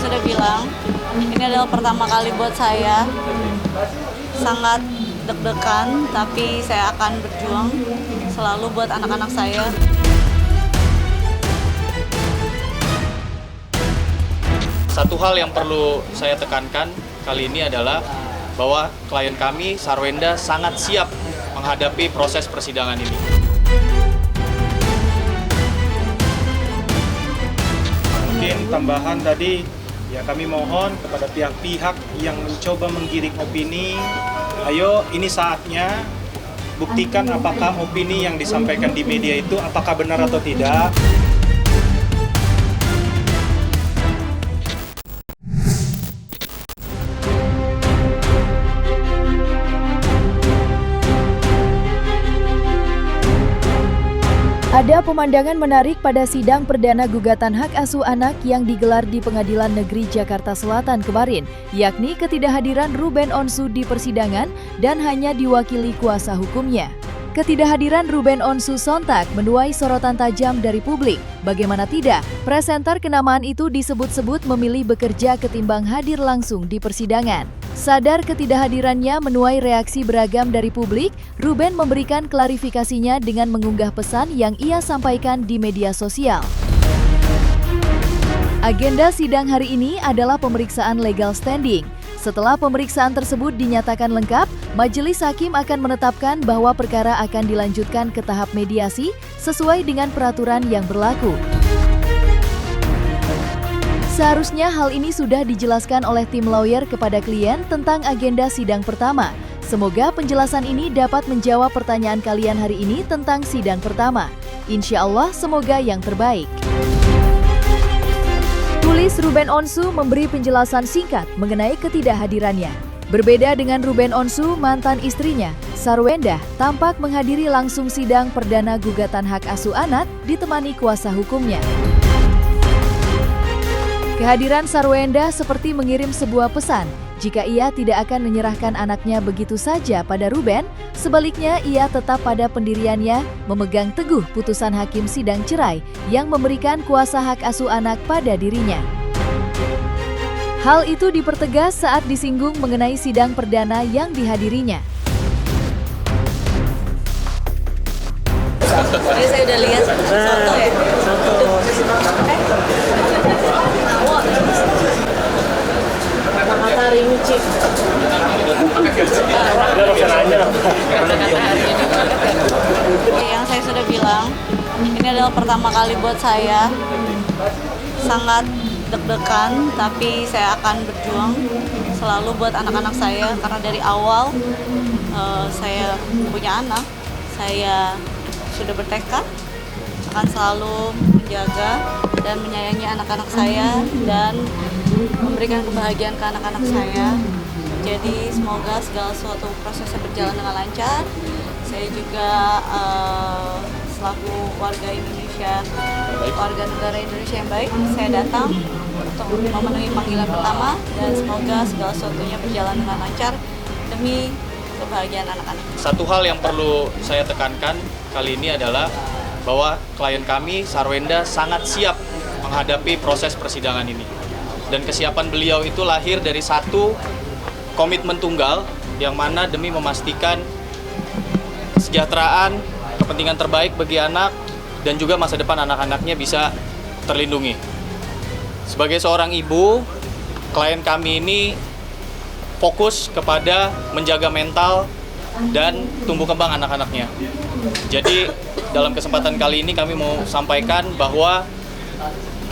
sudah bilang, ini adalah pertama kali buat saya. Sangat deg-degan, tapi saya akan berjuang selalu buat anak-anak saya. Satu hal yang perlu saya tekankan kali ini adalah bahwa klien kami, Sarwenda, sangat siap menghadapi proses persidangan ini. Mungkin tambahan tadi, ya kami mohon kepada pihak-pihak yang mencoba menggiring opini, ayo ini saatnya buktikan apakah opini yang disampaikan di media itu apakah benar atau tidak. Ada pemandangan menarik pada sidang perdana gugatan hak asuh anak yang digelar di Pengadilan Negeri Jakarta Selatan kemarin, yakni ketidakhadiran Ruben Onsu di persidangan dan hanya diwakili kuasa hukumnya. Ketidakhadiran Ruben Onsu sontak menuai sorotan tajam dari publik. Bagaimana tidak, presenter kenamaan itu disebut-sebut memilih bekerja ketimbang hadir langsung di persidangan. Sadar ketidakhadirannya menuai reaksi beragam dari publik, Ruben memberikan klarifikasinya dengan mengunggah pesan yang ia sampaikan di media sosial. Agenda sidang hari ini adalah pemeriksaan legal standing. Setelah pemeriksaan tersebut dinyatakan lengkap, majelis hakim akan menetapkan bahwa perkara akan dilanjutkan ke tahap mediasi sesuai dengan peraturan yang berlaku. Seharusnya hal ini sudah dijelaskan oleh tim lawyer kepada klien tentang agenda sidang pertama. Semoga penjelasan ini dapat menjawab pertanyaan kalian hari ini tentang sidang pertama. Insya Allah semoga yang terbaik. Tulis Ruben Onsu memberi penjelasan singkat mengenai ketidakhadirannya. Berbeda dengan Ruben Onsu, mantan istrinya, Sarwenda tampak menghadiri langsung sidang perdana gugatan hak asuh anak ditemani kuasa hukumnya. Kehadiran Sarwenda seperti mengirim sebuah pesan, jika ia tidak akan menyerahkan anaknya begitu saja pada Ruben, sebaliknya ia tetap pada pendiriannya memegang teguh putusan hakim sidang cerai yang memberikan kuasa hak asuh anak pada dirinya. Hal itu dipertegas saat disinggung mengenai sidang perdana yang dihadirinya. Jadi saya udah lihat foto ya. Kata rinci. Yang saya sudah bilang, ini adalah pertama kali buat saya. Sangat deg-degan, tapi saya akan berjuang selalu buat anak-anak saya karena dari awal saya punya anak, saya sudah bertekad akan selalu menjaga dan menyayangi anak-anak saya dan memberikan kebahagiaan ke anak-anak saya. Jadi semoga segala suatu prosesnya berjalan dengan lancar. Saya juga selaku warga Indonesia, warga negara Indonesia yang baik, saya datang untuk memenuhi panggilan pertama dan semoga segala sesuatunya berjalan dengan lancar demi kebahagiaan anak-anak. Satu hal yang perlu saya tekankan kali ini adalah bahwa klien kami, Sarwenda, sangat siap menghadapi proses persidangan ini. Dan kesiapan beliau itu lahir dari satu komitmen tunggal yang mana demi memastikan kesejahteraan, kepentingan terbaik bagi anak, dan juga masa depan anak-anaknya bisa terlindungi. Sebagai seorang ibu, klien kami ini fokus kepada menjaga mental dan tumbuh kembang anak-anaknya. Jadi dalam kesempatan kali ini kami mau sampaikan bahwa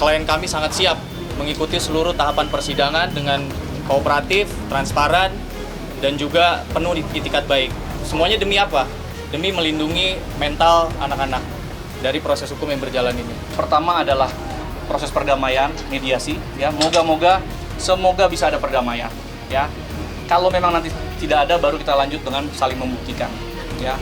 klien kami sangat siap mengikuti seluruh tahapan persidangan dengan kooperatif, transparan, dan juga penuh itikat baik. Semuanya demi apa? Demi melindungi mental anak-anak dari proses hukum yang berjalan ini. Pertama adalah proses perdamaian, mediasi, ya. Semoga bisa ada perdamaian, ya. Kalau memang nanti tidak ada, baru kita lanjut dengan saling membuktikan, ya.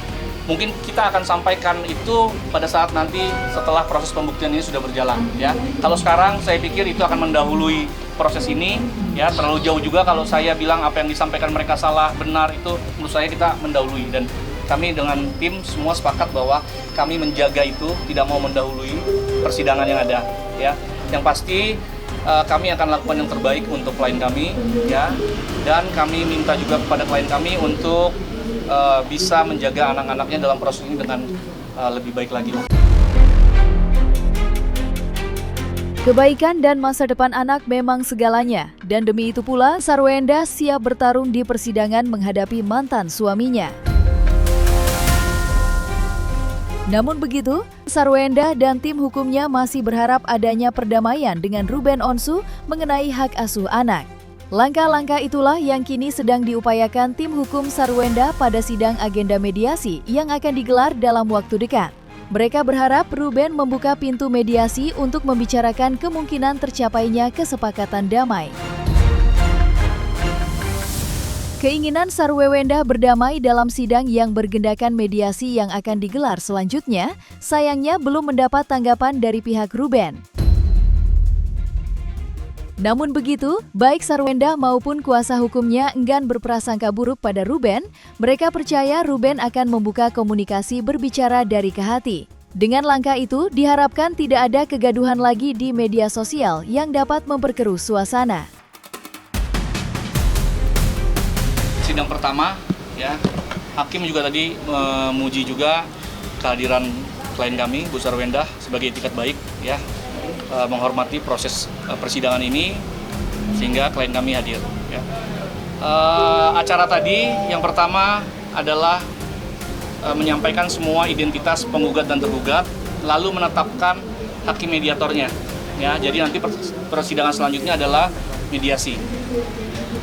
Mungkin kita akan sampaikan itu pada saat nanti setelah proses pembuktian ini sudah berjalan, ya. Kalau sekarang saya pikir itu akan mendahului proses ini, ya. Terlalu jauh juga kalau saya bilang apa yang disampaikan mereka salah, benar, itu menurut saya kita mendahului. Dan kami dengan tim semua sepakat bahwa kami menjaga itu, tidak mau mendahului persidangan yang ada, ya. Yang pasti kami akan lakukan yang terbaik untuk klien kami, ya. Dan kami minta juga kepada klien kami untuk bisa menjaga anak-anaknya dalam proses ini dengan lebih baik lagi. Kebaikan dan masa depan anak memang segalanya, dan demi itu pula Sarwenda siap bertarung di persidangan menghadapi mantan suaminya. Namun begitu, Sarwenda dan tim hukumnya masih berharap adanya perdamaian dengan Ruben Onsu mengenai hak asuh anak. Langkah-langkah itulah yang kini sedang diupayakan tim hukum Sarwenda pada sidang agenda mediasi yang akan digelar dalam waktu dekat. Mereka berharap Ruben membuka pintu mediasi untuk membicarakan kemungkinan tercapainya kesepakatan damai. Keinginan Sarwenda berdamai dalam sidang yang bergendakan mediasi yang akan digelar selanjutnya, sayangnya belum mendapat tanggapan dari pihak Ruben. Namun begitu, baik Sarwenda maupun kuasa hukumnya enggan berprasangka buruk pada Ruben. Mereka percaya Ruben akan membuka komunikasi berbicara dari ke hati. Dengan langkah itu, diharapkan tidak ada kegaduhan lagi di media sosial yang dapat memperkeruh suasana. Sidang pertama, ya, hakim juga tadi memuji juga kehadiran klien kami, Bu Sarwenda, sebagai etikat baik, ya, menghormati proses persidangan ini sehingga klien kami hadir. Ya. Acara tadi yang pertama adalah menyampaikan semua identitas penggugat dan tergugat, lalu menetapkan hakim mediatornya. Ya, jadi nanti persidangan selanjutnya adalah mediasi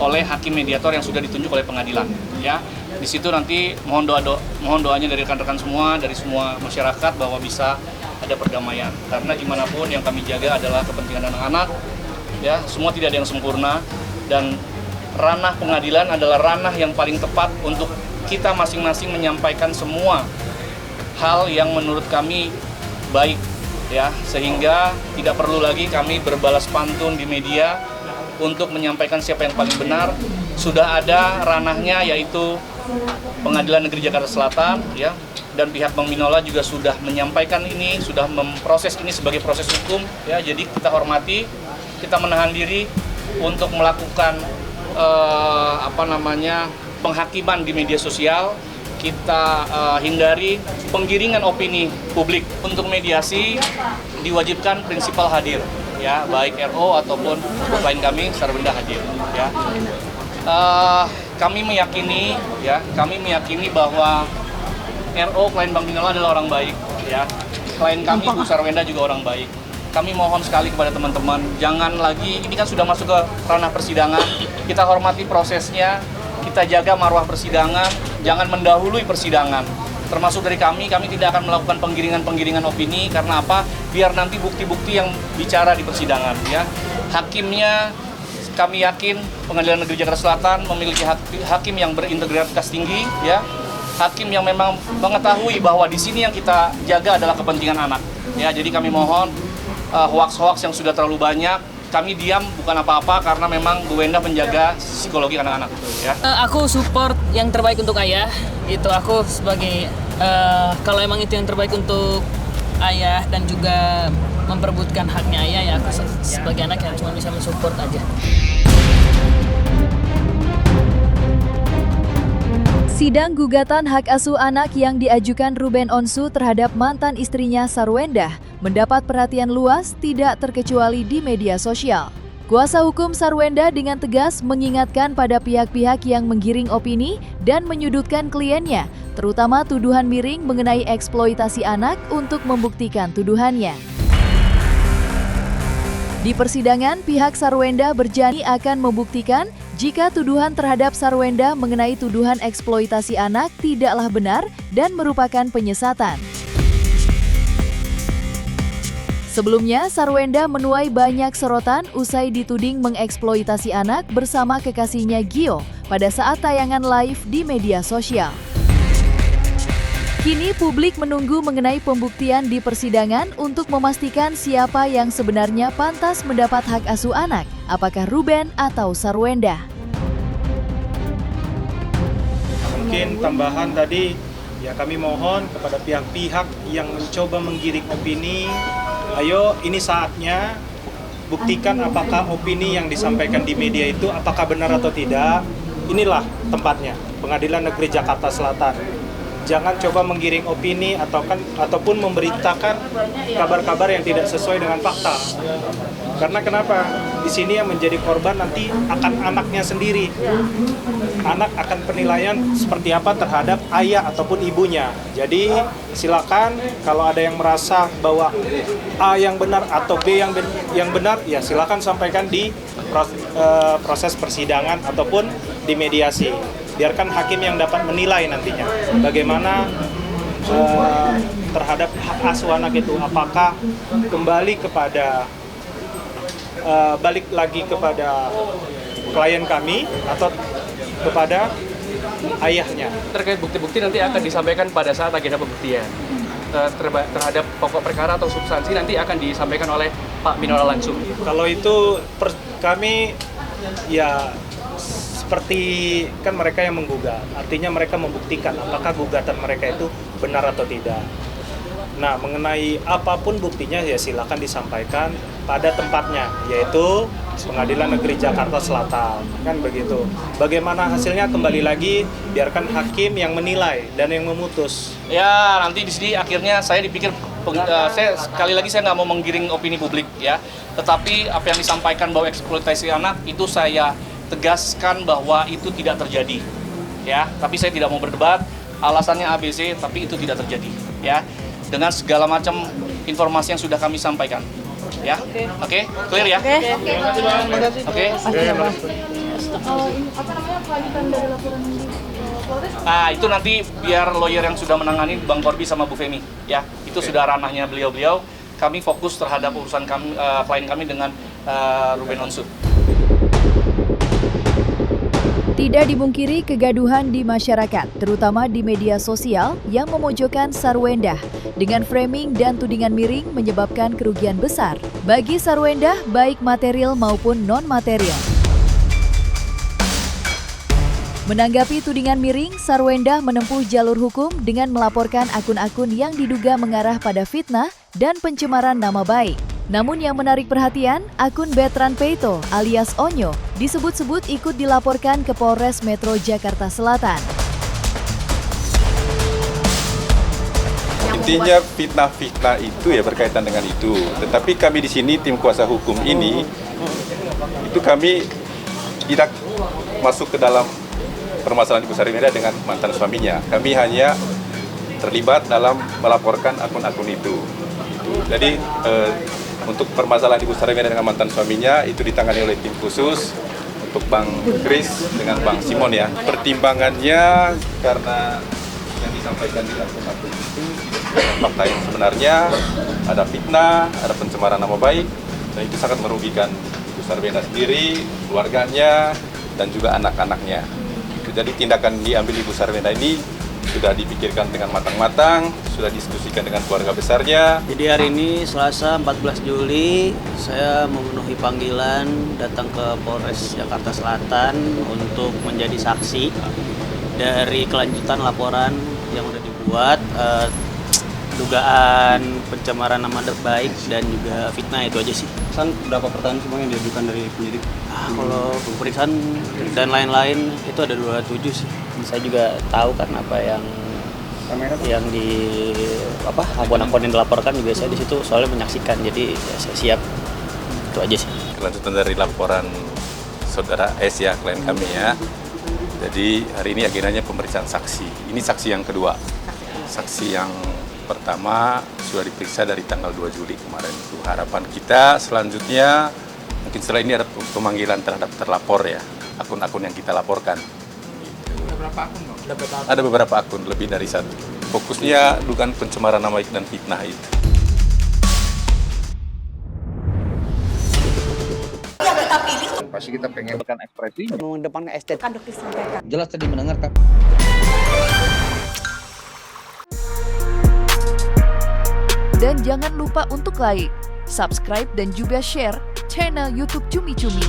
oleh hakim mediator yang sudah ditunjuk oleh pengadilan. Ya, di situ nanti mohon doanya dari rekan-rekan semua, dari semua masyarakat bahwa bisa ada perdamaian. Karena gimana pun yang kami jaga adalah kepentingan anak-anak. Ya, semua tidak ada yang sempurna dan ranah pengadilan adalah ranah yang paling tepat untuk kita masing-masing menyampaikan semua hal yang menurut kami baik, ya, sehingga tidak perlu lagi kami berbalas pantun di media untuk menyampaikan siapa yang paling benar. Sudah ada ranahnya, yaitu Pengadilan Negeri Jakarta Selatan, ya, dan pihak Bang Minola juga sudah menyampaikan ini, sudah memproses ini sebagai proses hukum, ya. Jadi kita hormati, kita menahan diri untuk melakukan penghakiman di media sosial. Kita hindari penggiringan opini publik. Untuk mediasi diwajibkan prinsipal hadir, ya, baik RO ataupun klien kami Sarwenda hadir, ya. Kami meyakini bahwa RO klien Bang Minola adalah orang baik, ya. Klien kami Bu Sarwenda juga orang baik. Kami mohon sekali kepada teman-teman, jangan lagi, ini kan sudah masuk ke ranah persidangan, kita hormati prosesnya, kita jaga marwah persidangan, jangan mendahului persidangan. Termasuk dari kami tidak akan melakukan penggiringan opini, karena apa? Biar nanti bukti-bukti yang bicara di persidangan, ya. Hakimnya kami yakin Pengadilan Negeri Jakarta Selatan memiliki hakim yang berintegritas tinggi, ya. Hakim yang memang mengetahui bahwa di sini yang kita jaga adalah kepentingan anak, ya. Jadi kami mohon hoaks-hoaks yang sudah terlalu banyak, kami diam bukan apa-apa karena memang Bu Wenda menjaga psikologi anak-anak, ya. Aku support yang terbaik untuk ayah. Itu aku sebagai kalau emang itu yang terbaik untuk ayah dan juga memperebutkan haknya ayah, ya aku sebagai anak yang cuma bisa mensupport aja. Sidang gugatan hak asuh anak yang diajukan Ruben Onsu terhadap mantan istrinya Sarwenda mendapat perhatian luas, tidak terkecuali di media sosial. Kuasa hukum Sarwenda dengan tegas mengingatkan pada pihak-pihak yang menggiring opini dan menyudutkan kliennya, terutama tuduhan miring mengenai eksploitasi anak untuk membuktikan tuduhannya. Di persidangan, pihak Sarwenda berjanji akan membuktikan jika tuduhan terhadap Sarwenda mengenai tuduhan eksploitasi anak tidaklah benar dan merupakan penyesatan. Sebelumnya, Sarwenda menuai banyak sorotan usai dituding mengeksploitasi anak bersama kekasihnya Gio pada saat tayangan live di media sosial. Kini publik menunggu mengenai pembuktian di persidangan untuk memastikan siapa yang sebenarnya pantas mendapat hak asuh anak, apakah Ruben atau Sarwenda. Mungkin tambahan tadi, ya, kami mohon kepada pihak-pihak yang mencoba menggiring opini, ayo ini saatnya buktikan apakah opini yang disampaikan di media itu apakah benar atau tidak. Inilah tempatnya, Pengadilan Negeri Jakarta Selatan. Jangan coba menggiring opini ataupun memberitakan kabar-kabar yang tidak sesuai dengan fakta. Karena kenapa? Di sini yang menjadi korban nanti akan anaknya sendiri. Anak akan penilaian seperti apa terhadap ayah ataupun ibunya. Jadi silakan kalau ada yang merasa bahwa A yang benar atau B yang benar, ya silakan sampaikan di proses persidangan ataupun di mediasi. Biarkan hakim yang dapat menilai nantinya bagaimana terhadap hak asuh anak itu, apakah kembali kepada balik lagi kepada klien kami atau kepada ayahnya. Terkait bukti-bukti nanti akan disampaikan pada saat agenda pembuktian. Terhadap pokok perkara atau substansi nanti akan disampaikan oleh Pak Minola langsung. Kalau itu kami ya seperti kan mereka yang menggugat, artinya mereka membuktikan apakah gugatan mereka itu benar atau tidak. Nah, mengenai apapun buktinya ya silakan disampaikan pada tempatnya, yaitu Pengadilan Negeri Jakarta Selatan, kan begitu. Bagaimana hasilnya kembali lagi biarkan hakim yang menilai dan yang memutus. Ya, nanti di sini akhirnya saya dipikir, sekali lagi saya nggak mau menggiring opini publik ya. Tetapi apa yang disampaikan bahwa eksploitasi anak itu saya tegaskan bahwa itu tidak terjadi. Ya, tapi saya tidak mau berdebat. Alasannya ABC, tapi itu tidak terjadi. Ya, dengan segala macam informasi yang sudah kami sampaikan. Ya, oke, clear ya? Oke. Nah, itu nanti biar lawyer yang sudah menangani Bang Korbi sama Bu Femi, ya. Itu sudah ranahnya beliau-beliau. Kami fokus terhadap urusan kami, klien kami dengan Ruben Onsu. Tidak dipungkiri kegaduhan di masyarakat, terutama di media sosial yang memojokkan Sarwendah dengan framing dan tudingan miring menyebabkan kerugian besar bagi Sarwendah baik material maupun non-material. Menanggapi tudingan miring, Sarwendah menempuh jalur hukum dengan melaporkan akun-akun yang diduga mengarah pada fitnah dan pencemaran nama baik. Namun yang menarik perhatian, akun Betran Peito alias Onyo disebut-sebut ikut dilaporkan ke Polres Metro Jakarta Selatan. Intinya fitnah-fitnah itu ya berkaitan dengan itu. Tetapi kami di sini tim kuasa hukum ini itu kami tidak masuk ke dalam permasalahan Ibu Sarwendah dengan mantan suaminya. Kami hanya terlibat dalam melaporkan akun-akun itu. Jadi untuk permasalahan Ibu Sarwendah dengan mantan suaminya itu ditangani oleh tim khusus untuk Bang Kris dengan Bang Simon ya. Pertimbangannya karena yang disampaikan di akun-akun itu fakta yang sebenarnya ada fitnah, ada pencemaran nama baik, dan itu sangat merugikan Ibu Sarwendah sendiri, keluarganya, dan juga anak-anaknya. Jadi tindakan diambil Ibu Sarwendah ini sudah dipikirkan dengan matang-matang, sudah diskusikan dengan keluarga besarnya. Jadi hari ini Selasa 14 Juli saya memenuhi panggilan datang ke Polres Jakarta Selatan untuk menjadi saksi dari kelanjutan laporan yang sudah dibuat, dugaan pencemaran nama baik dan juga fitnah, itu aja sih. Berapa pertanyaan semua yang diajukan dari penyidik? Kalau pemeriksaan dan lain-lain itu ada 27 sih. Saya juga tahu karena apa yang di akun-akun yang dilaporkan juga saya di situ soalnya menyaksikan, jadi ya saya siap. Itu aja sih. Kelanjutan dari laporan saudara S ya, klien kami ya. Jadi hari ini agendanya pemeriksaan saksi. Ini saksi yang kedua. Saksi yang pertama sudah diperiksa dari tanggal 2 Juli kemarin. Itu harapan kita selanjutnya mungkin setelah ini ada pemanggilan terhadap terlapor ya, akun-akun yang kita laporkan. Berapa akun, Bang? Ada beberapa akun, lebih dari satu. Fokusnya dugaan pencemaran nama baik dan fitnah itu. Pasti kita pengen ekspresi Mengedepankan estetika. jelas tadi mendengarkan. Dan jangan lupa untuk like, subscribe dan juga share channel YouTube Cumi Cumi.